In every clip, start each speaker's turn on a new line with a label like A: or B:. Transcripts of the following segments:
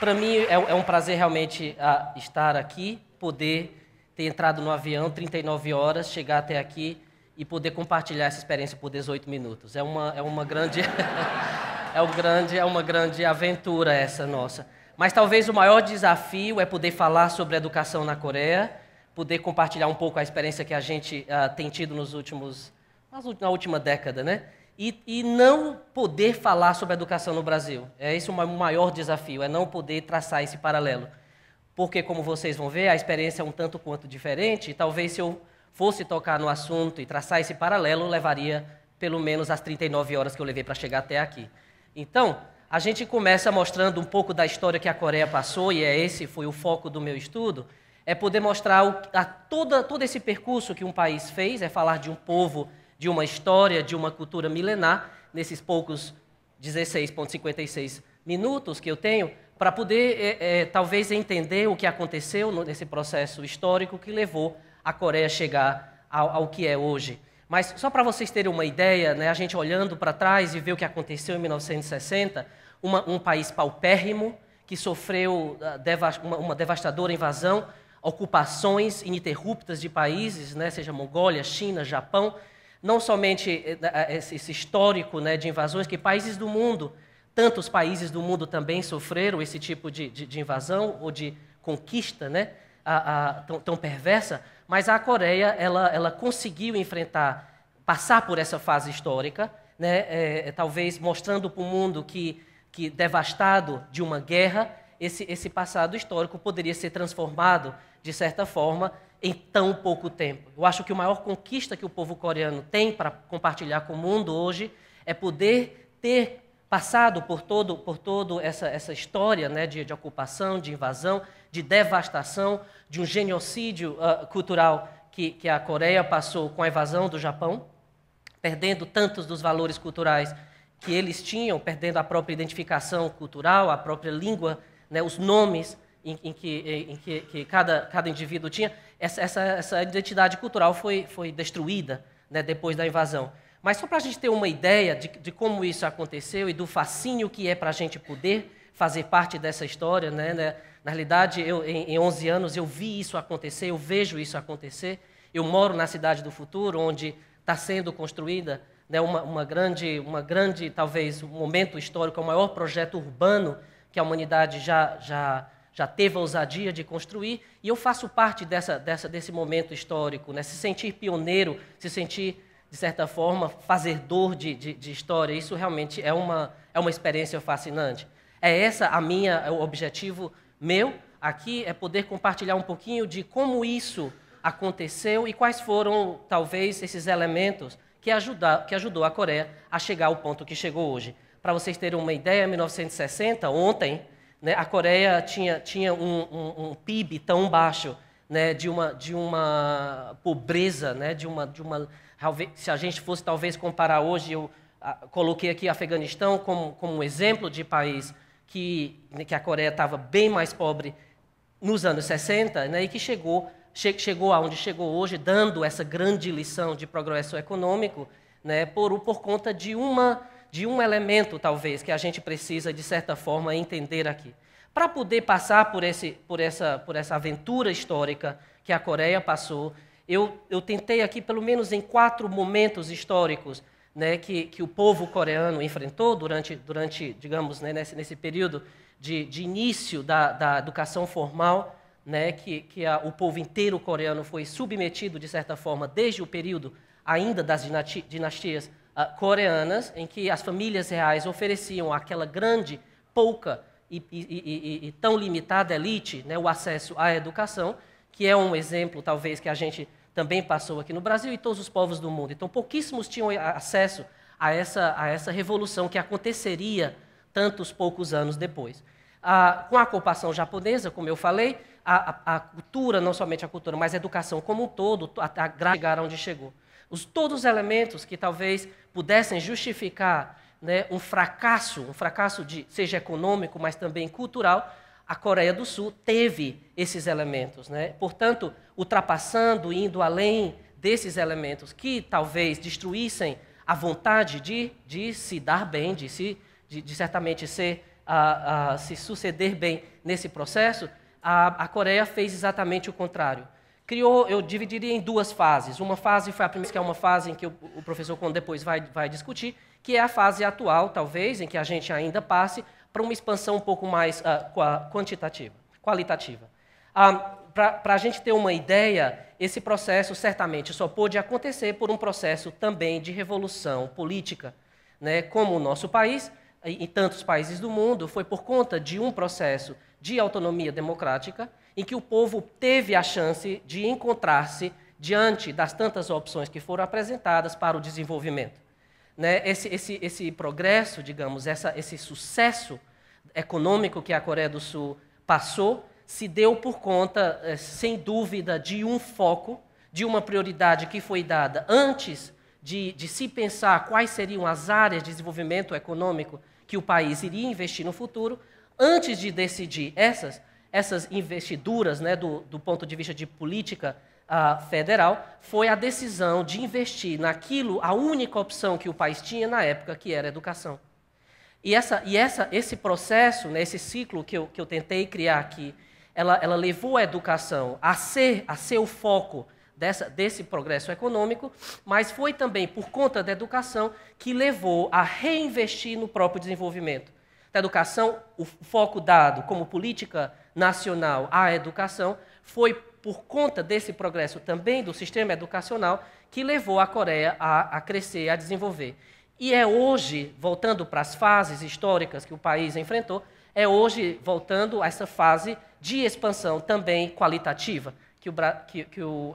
A: Para mim é um prazer realmente estar aqui, poder ter entrado no avião 39 horas, chegar até aqui e poder compartilhar essa experiência por 18 minutos. É uma grande é uma grande aventura essa nossa. Mas talvez o maior desafio é poder falar sobre a educação na Coreia, poder compartilhar um pouco a experiência que a gente tem tido na última década, né? E não poder falar sobre a educação no Brasil. É esse o maior desafio, é não poder traçar esse paralelo. Porque, como vocês vão ver, a experiência é um tanto quanto diferente, e talvez se eu fosse tocar no assunto e traçar esse paralelo, levaria pelo menos as 39 horas que eu levei para chegar até aqui. Então, a gente começa mostrando um pouco da história que a Coreia passou, e esse foi o foco do meu estudo, é poder mostrar todo esse percurso que um país fez, é falar de um povo, de uma história, de uma cultura milenar, nesses poucos 16,56 minutos que eu tenho, para poder, talvez, entender o que aconteceu nesse processo histórico que levou a Coreia a chegar ao que é hoje. Mas, só para vocês terem uma ideia, né, a gente olhando para trás e ver o que aconteceu em 1960, um país paupérrimo, que sofreu uma devastadora invasão, ocupações ininterruptas de países, né, seja Mongólia, China, Japão, não somente esse histórico, né, de invasões, que países do mundo, tantos países do mundo também sofreram esse tipo de invasão ou de conquista, né, tão perversa, mas a Coreia ela conseguiu passar por essa fase histórica, né, talvez mostrando para o mundo que devastado de uma guerra, esse passado histórico poderia ser transformado, de certa forma, em tão pouco tempo. Eu acho que a maior conquista que o povo coreano tem para compartilhar com o mundo hoje é poder ter passado por toda essa história, né, de ocupação, de invasão, de devastação, de um genocídio cultural que a Coreia passou com a invasão do Japão, perdendo tantos dos valores culturais que eles tinham, perdendo a própria identificação cultural, a própria língua, né, os nomes em que cada indivíduo tinha. Essa identidade cultural foi destruída, né, depois da invasão. Mas só para a gente ter uma ideia de como isso aconteceu e do fascínio que é para a gente poder fazer parte dessa história, né? Na realidade, em 11 anos, eu vi isso acontecer, eu vejo isso acontecer. Eu moro na Cidade do Futuro, onde está sendo construída, né, uma grande, talvez, um momento histórico, o maior projeto urbano que a humanidade já teve a ousadia de construir, e eu faço parte desse momento histórico, né? Se sentir pioneiro, se sentir, de certa forma, fazedor de história, isso realmente é uma experiência fascinante. O objetivo meu aqui é poder compartilhar um pouquinho de como isso aconteceu e quais foram, talvez, esses elementos que ajudou a Coreia a chegar ao ponto que chegou hoje. Para vocês terem uma ideia, em 1960, ontem, né, a Coreia tinha um PIB tão baixo, né, de uma pobreza, né, se a gente fosse talvez comparar hoje, eu coloquei aqui Afeganistão como um exemplo de país que a Coreia estava bem mais pobre nos anos 60, né, e que chegou aonde chegou hoje, dando essa grande lição de progresso econômico, né, por conta de um elemento, talvez, que a gente precisa, de certa forma, entender aqui. Para poder passar por essa aventura histórica que a Coreia passou, eu tentei aqui, pelo menos em 4 momentos históricos, né, que o povo coreano enfrentou durante digamos, né, nesse período de início da educação formal, né, que o povo inteiro coreano foi submetido, de certa forma, desde o período ainda das dinastias coreanas, em que as famílias reais ofereciam àquela grande, pouca e tão limitada elite, né, o acesso à educação, que é um exemplo, talvez, que a gente também passou aqui no Brasil e todos os povos do mundo. Então, pouquíssimos tinham acesso a essa revolução que aconteceria tantos poucos anos depois. Com a ocupação japonesa, como eu falei, a cultura, não somente a cultura, mas a educação como um todo, chegar onde chegou. Todos os elementos que talvez pudessem justificar, né, um fracasso seja econômico, mas também cultural, a Coreia do Sul teve esses elementos, né? Portanto, ultrapassando, indo além desses elementos que talvez destruíssem a vontade de se dar bem, de certamente ser se suceder bem nesse processo, a Coreia fez exatamente o contrário. Eu dividiria em duas fases. Uma fase foi a primeira, que é uma fase em que o professor Conde depois vai discutir, que é a fase atual, talvez, em que a gente ainda passe para uma expansão um pouco mais qualitativa. Para a gente ter uma ideia, esse processo certamente só pôde acontecer por um processo também de revolução política, né? Como o nosso país, e tantos países do mundo, foi por conta de um processo de autonomia democrática, em que o povo teve a chance de encontrar-se diante das tantas opções que foram apresentadas para o desenvolvimento. Né? Esse progresso, digamos, esse sucesso econômico que a Coreia do Sul passou, se deu por conta, sem dúvida, de um foco, de uma prioridade que foi dada antes de se pensar quais seriam as áreas de desenvolvimento econômico que o país iria investir no futuro. Antes de decidir essas investiduras, né, do ponto de vista de política federal, foi a decisão de investir naquilo, a única opção que o país tinha na época, que era a educação. E esse processo, né, esse ciclo que eu tentei criar aqui, ela levou a educação a ser o foco desse progresso econômico, mas foi também por conta da educação que levou a reinvestir no próprio desenvolvimento. Da educação, o foco dado como política nacional à educação foi por conta desse progresso também do sistema educacional que levou a Coreia a crescer, a desenvolver. E é hoje, voltando para as fases históricas que o país enfrentou, é hoje voltando a essa fase de expansão também qualitativa que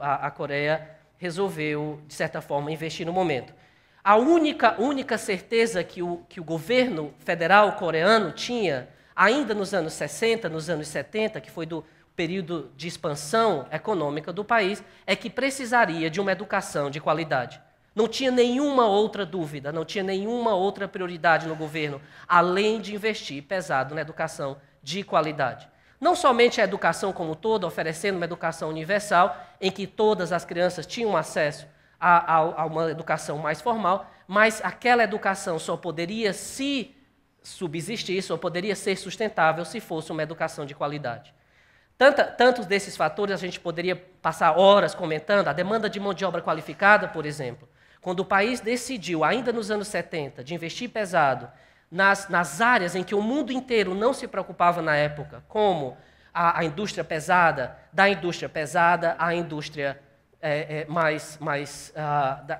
A: a Coreia resolveu, de certa forma, investir no momento. A única certeza que o governo federal coreano tinha, ainda nos anos 60, nos anos 70, que foi do período de expansão econômica do país, é que precisaria de uma educação de qualidade. Não tinha nenhuma outra dúvida, não tinha nenhuma outra prioridade no governo, além de investir pesado na educação de qualidade. Não somente a educação como toda, oferecendo uma educação universal, em que todas as crianças tinham acesso a uma educação mais formal, mas aquela educação só poderia subsistir, só poderia ser sustentável se fosse uma educação de qualidade. Tantos desses fatores a gente poderia passar horas comentando, a demanda de mão de obra qualificada, por exemplo. Quando o país decidiu, ainda nos anos 70, de investir pesado nas áreas em que o mundo inteiro não se preocupava na época, como a indústria pesada, da indústria pesada à indústria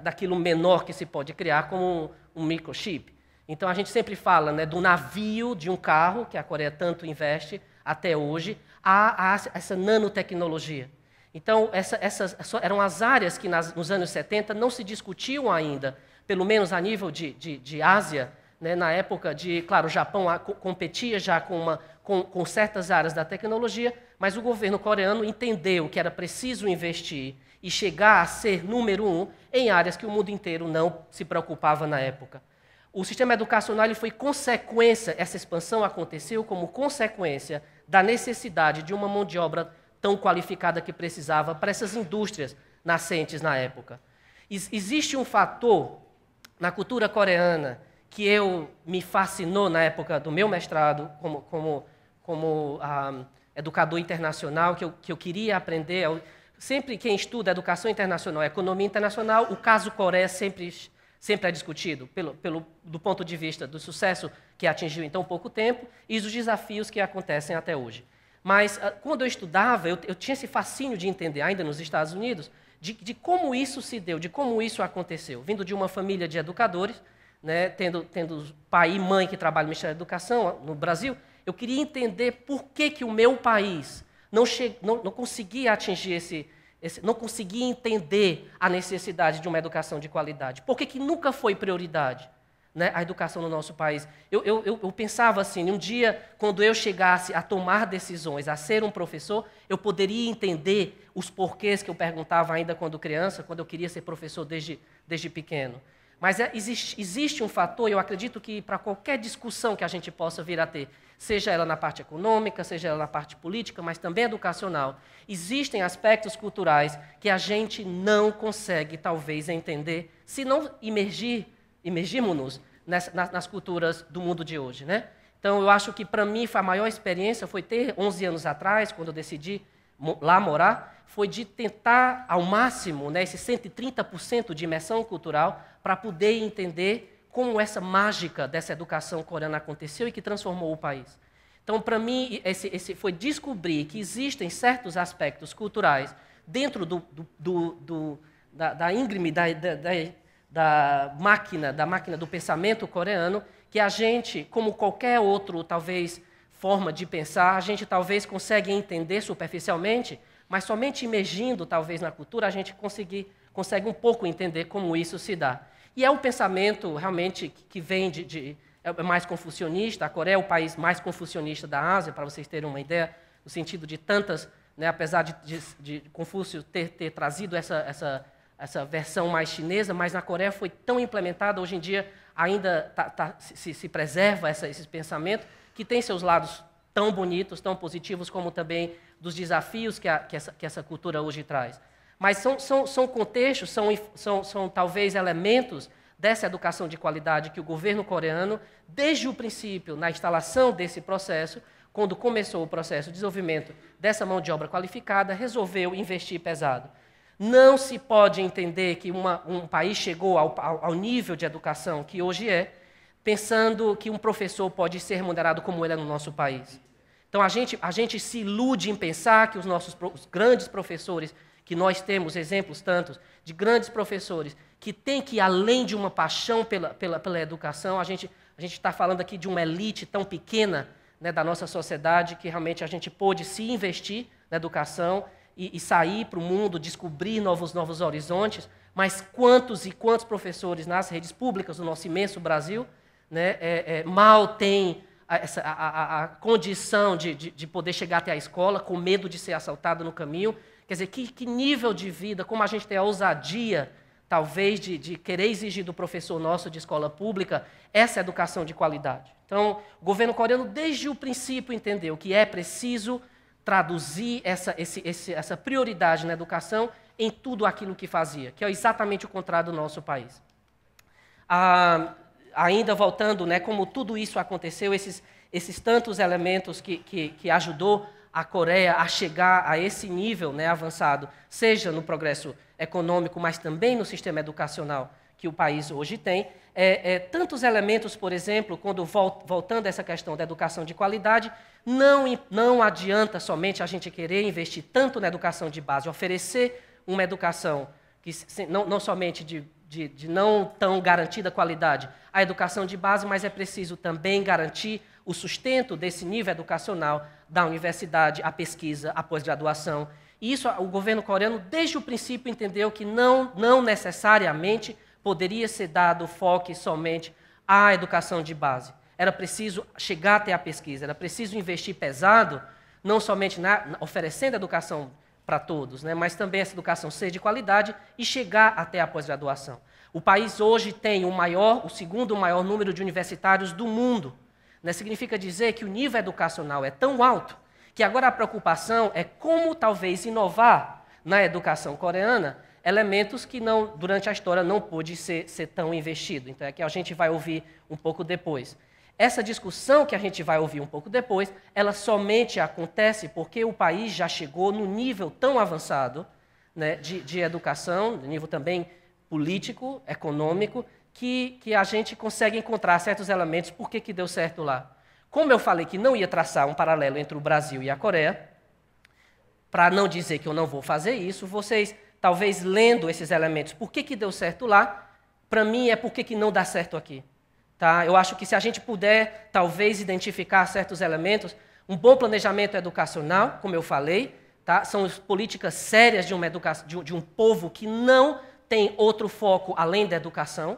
A: daquilo menor que se pode criar, como um microchip. Então, a gente sempre fala, né, do navio de um carro, que a Coreia tanto investe até hoje, a essa nanotecnologia. Então, essas eram as áreas que nos anos 70 não se discutiam ainda, pelo menos a nível de Ásia, né, na época claro, o Japão competia já com certas áreas da tecnologia, mas o governo coreano entendeu que era preciso investir e chegar a ser número 1 em áreas que o mundo inteiro não se preocupava na época. O sistema educacional ele foi consequência, essa expansão aconteceu como consequência da necessidade de uma mão de obra tão qualificada que precisava para essas indústrias nascentes na época. Existe um fator na cultura coreana que me fascinou na época do meu mestrado como educador internacional, que eu queria aprender. Sempre quem estuda educação internacional, economia internacional, o caso Coreia sempre é discutido do ponto de vista do sucesso que atingiu em tão pouco tempo e dos desafios que acontecem até hoje. Mas, quando eu estudava, eu tinha esse fascínio de entender, ainda nos Estados Unidos, de como isso se deu, de como isso aconteceu. Vindo de uma família de educadores, né, tendo pai e mãe que trabalham no Ministério da Educação no Brasil, eu queria entender por que o meu país não conseguia atingir não conseguia entender a necessidade de uma educação de qualidade. Por que nunca foi prioridade, né, a educação no nosso país? Eu pensava assim, um dia, quando eu chegasse a tomar decisões, a ser um professor, eu poderia entender os porquês que eu perguntava ainda quando criança, quando eu queria ser professor desde pequeno. Mas existe um fator, e eu acredito que para qualquer discussão que a gente possa vir a ter, seja ela na parte econômica, seja ela na parte política, mas também educacional, existem aspectos culturais que a gente não consegue, talvez, entender, se não imergirmos-nos nas culturas do mundo de hoje, né? Então, eu acho que, para mim, a maior experiência foi ter, 11 anos atrás, quando eu decidi lá morar, foi de tentar, ao máximo, né, esse 130% de imersão cultural, para poder entender como essa mágica dessa educação coreana aconteceu e que transformou o país. Então, para mim, esse foi descobrir que existem certos aspectos culturais dentro da íngreme, da máquina do pensamento coreano, que a gente, como qualquer outro, talvez, forma de pensar, a gente talvez consegue entender superficialmente, mas somente imergindo, talvez, na cultura, a gente consegue um pouco entender como isso se dá. E é um pensamento, realmente, que vem é mais confucionista. A Coreia é o país mais confucionista da Ásia, para vocês terem uma ideia, no sentido de tantas, né, apesar de Confúcio ter trazido essa versão mais chinesa, mas na Coreia foi tão implementada, hoje em dia ainda se preserva esse pensamento, que tem seus lados tão bonitos, tão positivos, como também dos desafios que essa cultura hoje traz. Mas são contextos, são talvez elementos dessa educação de qualidade que o governo coreano, desde o princípio, na instalação desse processo, quando começou o processo de desenvolvimento dessa mão de obra qualificada, resolveu investir pesado. Não se pode entender que um país chegou ao nível de educação que hoje é, pensando que um professor pode ser remunerado como ele é no nosso país. Então, a gente se ilude em pensar que os grandes professores, que nós temos exemplos tantos de grandes professores, que têm que, além de uma paixão pela educação, a gente está falando aqui de uma elite tão pequena, né, da nossa sociedade, que realmente a gente pôde se investir na educação e sair para o mundo, descobrir novos horizontes, mas quantos e quantos professores nas redes públicas do nosso imenso Brasil, né, mal têm a condição de poder chegar até a escola, com medo de ser assaltado no caminho. Quer dizer, que nível de vida, como a gente tem a ousadia, talvez, de querer exigir do professor nosso de escola pública essa educação de qualidade. Então, o governo coreano, desde o princípio, entendeu que é preciso traduzir essa prioridade na educação em tudo aquilo que fazia, que é exatamente o contrário do nosso país. Ainda voltando, né, como tudo isso aconteceu, esses tantos elementos que ajudou a Coreia a chegar a esse nível, né, avançado, seja no progresso econômico, mas também no sistema educacional que o país hoje tem. Tantos elementos, por exemplo, quando voltando a essa questão da educação de qualidade, não adianta somente a gente querer investir tanto na educação de base, oferecer uma educação que não somente de não tão garantida qualidade, a educação de base, mas é preciso também garantir o sustento desse nível educacional da universidade, a pesquisa, a pós-graduação. E isso o governo coreano, desde o princípio, entendeu que não necessariamente poderia ser dado foco somente à educação de base. Era preciso chegar até a pesquisa, era preciso investir pesado, não somente oferecendo educação para todos, né, mas também essa educação ser de qualidade e chegar até a pós-graduação. O país hoje tem o segundo maior número de universitários do mundo. Né? Significa dizer que o nível educacional é tão alto que agora a preocupação é como talvez inovar na educação coreana elementos que durante a história não pôde ser tão investido. Então é que a gente vai ouvir um pouco depois. Essa discussão que a gente vai ouvir um pouco depois, ela somente acontece porque o país já chegou no nível tão avançado, né, de educação, no nível também político, econômico, que a gente consegue encontrar certos elementos. Por que deu certo lá? Como eu falei que não ia traçar um paralelo entre o Brasil e a Coreia, para não dizer que eu não vou fazer isso, vocês, talvez lendo esses elementos, por que deu certo lá, para mim é por que não dá certo aqui. Tá? Eu acho que se a gente puder, talvez, identificar certos elementos, um bom planejamento educacional, como eu falei, tá? São políticas sérias de um povo que não tem outro foco além da educação.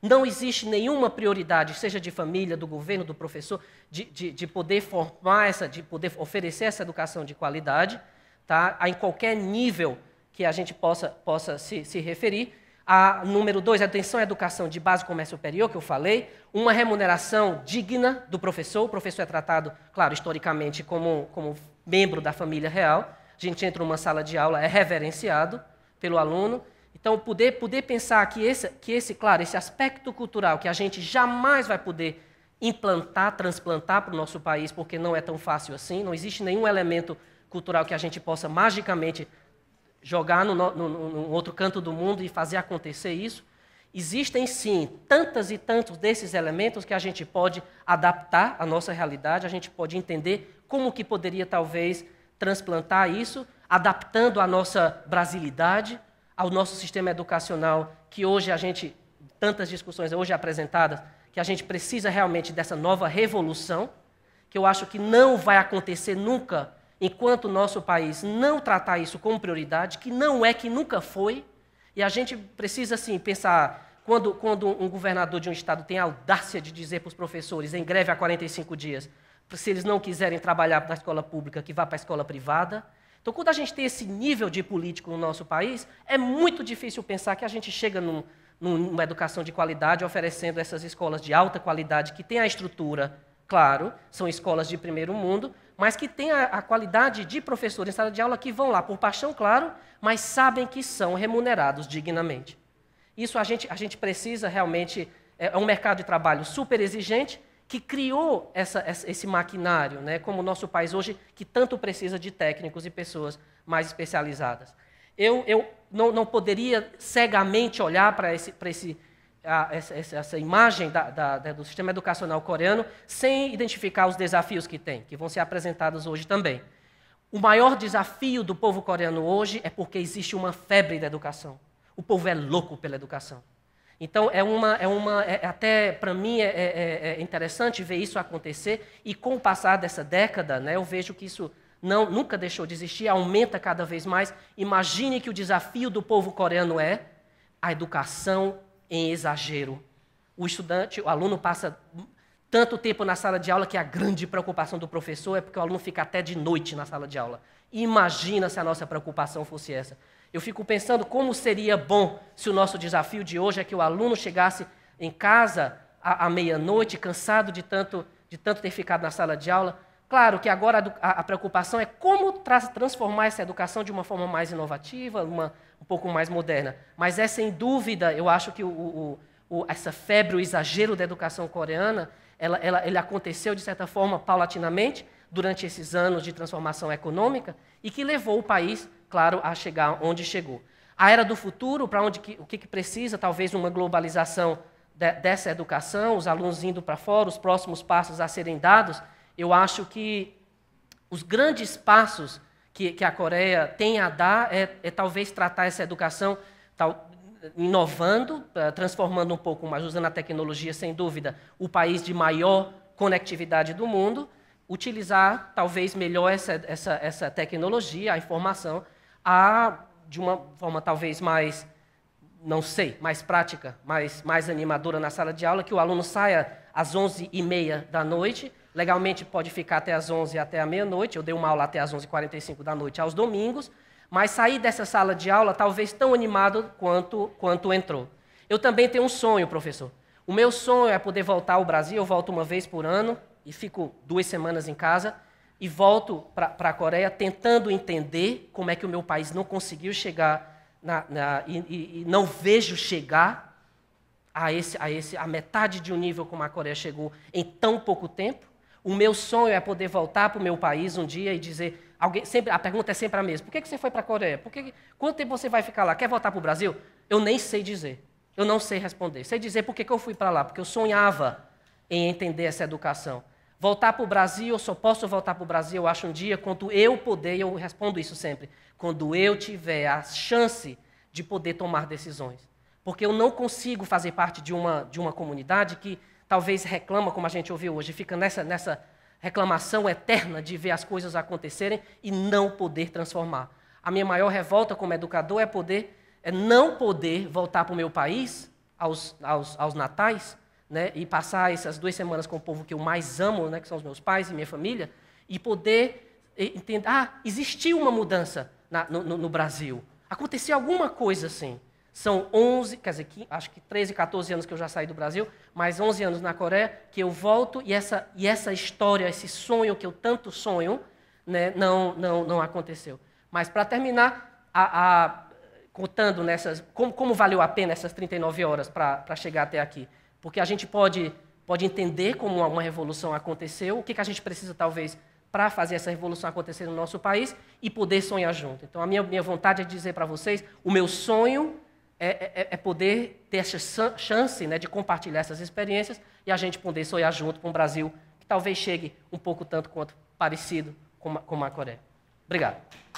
A: Não existe nenhuma prioridade, seja de família, do governo, do professor, de poder formar de poder oferecer essa educação de qualidade, tá? Em qualquer nível que a gente possa se referir. Número 2, atenção à educação de base comércio superior, que eu falei, uma remuneração digna do professor. O professor é tratado, claro, historicamente, como membro da família real. A gente entra numa sala de aula, é reverenciado pelo aluno. Então, poder pensar que esse aspecto cultural que a gente jamais vai poder implantar, transplantar para o nosso país, porque não é tão fácil assim. Não existe nenhum elemento cultural que a gente possa magicamente jogar no outro canto do mundo e fazer acontecer isso. Existem, sim, tantas e tantos desses elementos que a gente pode adaptar à nossa realidade, a gente pode entender como que poderia, talvez, transplantar isso, adaptando a nossa brasilidade ao nosso sistema educacional, que hoje a gente, tantas discussões hoje apresentadas, que a gente precisa realmente dessa nova revolução, que eu acho que não vai acontecer nunca enquanto o nosso país não tratar isso como prioridade, que não é, que nunca foi. E a gente precisa, assim, pensar, quando um governador de um estado tem a audácia de dizer para os professores, em greve há 45 dias, se eles não quiserem trabalhar na escola pública, que vá para a escola privada. Então, quando a gente tem esse nível de político no nosso país, é muito difícil pensar que a gente chega numa educação de qualidade, oferecendo essas escolas de alta qualidade, que têm a estrutura, claro, são escolas de primeiro mundo, mas que têm a qualidade de professores em sala de aula que vão lá por paixão, claro, mas sabem que são remunerados dignamente. Isso a gente precisa realmente, é um mercado de trabalho super exigente, que criou esse maquinário, né, como o nosso país hoje, que tanto precisa de técnicos e pessoas mais especializadas. Eu não poderia cegamente olhar para essa imagem do sistema educacional coreano sem identificar os desafios que tem, que vão ser apresentados hoje também. O maior desafio do povo coreano hoje é porque existe uma febre da educação. O povo é louco pela educação. Então, até para mim é interessante ver isso acontecer, e com o passar dessa década, né, eu vejo que isso nunca deixou de existir, aumenta cada vez mais. Imagine que o desafio do povo coreano é a educação em exagero. O aluno passa tanto tempo na sala de aula que a grande preocupação do professor é porque o aluno fica até de noite na sala de aula. Imagina se a nossa preocupação fosse essa. Eu fico pensando como seria bom se o nosso desafio de hoje é que o aluno chegasse em casa à meia-noite, cansado de tanto ter ficado na sala de aula. Claro que agora a preocupação é como transformar essa educação de uma forma mais inovativa, um pouco mais moderna. Mas sem dúvida, eu acho que essa febre, o exagero da educação coreana, ele aconteceu, de certa forma, paulatinamente, durante esses anos de transformação econômica, e que levou o país, claro, a chegar onde chegou. A era do futuro, para o que precisa, talvez uma globalização dessa educação, os alunos indo para fora, os próximos passos a serem dados. Eu acho que os grandes passos que a Coreia tem a dar é talvez tratar essa educação inovando, transformando um pouco mais, usando a tecnologia, sem dúvida, o país de maior conectividade do mundo, utilizar talvez melhor essa tecnologia, a informação, de uma forma talvez mais, não sei, mais prática, mais animadora na sala de aula, que o aluno saia às 11h30 da noite, legalmente pode ficar até às 11h até a meia-noite, eu dei uma aula até às 11h45 da noite aos domingos, mas sair dessa sala de aula talvez tão animado quanto entrou. Eu também tenho um sonho, professor. O meu sonho é poder voltar ao Brasil, eu volto uma vez por ano, e fico 2 semanas em casa, e volto para a Coreia tentando entender como é que o meu país não conseguiu chegar, e não vejo chegar a metade de um nível como a Coreia chegou em tão pouco tempo. O meu sonho é poder voltar para o meu país um dia e dizer... a pergunta é sempre a mesma. Por que você foi para a Coreia? Quanto tempo você vai ficar lá? Quer voltar para o Brasil? Eu nem sei dizer. Eu não sei responder. Sei dizer por que eu fui para lá. Porque eu sonhava em entender essa educação. Voltar para o Brasil, eu só posso voltar para o Brasil, eu acho, um dia, quando eu puder, e eu respondo isso sempre, quando eu tiver a chance de poder tomar decisões. Porque eu não consigo fazer parte de uma comunidade que talvez reclama, como a gente ouviu hoje, fica nessa reclamação eterna de ver as coisas acontecerem e não poder transformar. A minha maior revolta como educador é não poder voltar para o meu país, aos natais, né, e passar essas 2 semanas com o povo que eu mais amo, né, que são os meus pais e minha família, e poder entender, existiu uma mudança no Brasil. Aconteceu alguma coisa assim. São 11, quer dizer, acho que 13, 14 anos que eu já saí do Brasil, mais 11 anos na Coreia, que eu volto e essa história, esse sonho que eu tanto sonho, né, não aconteceu. Mas, para terminar, contando como valeu a pena essas 39 horas para chegar até aqui. Porque a gente pode pode entender como uma revolução aconteceu, o que a gente precisa, talvez, para fazer essa revolução acontecer no nosso país e poder sonhar junto. Então, a minha vontade é dizer para vocês, o meu sonho é poder ter essa chance, né, de compartilhar essas experiências e a gente poder sonhar junto com um Brasil que talvez chegue um pouco tanto quanto parecido com a Coreia. Obrigado.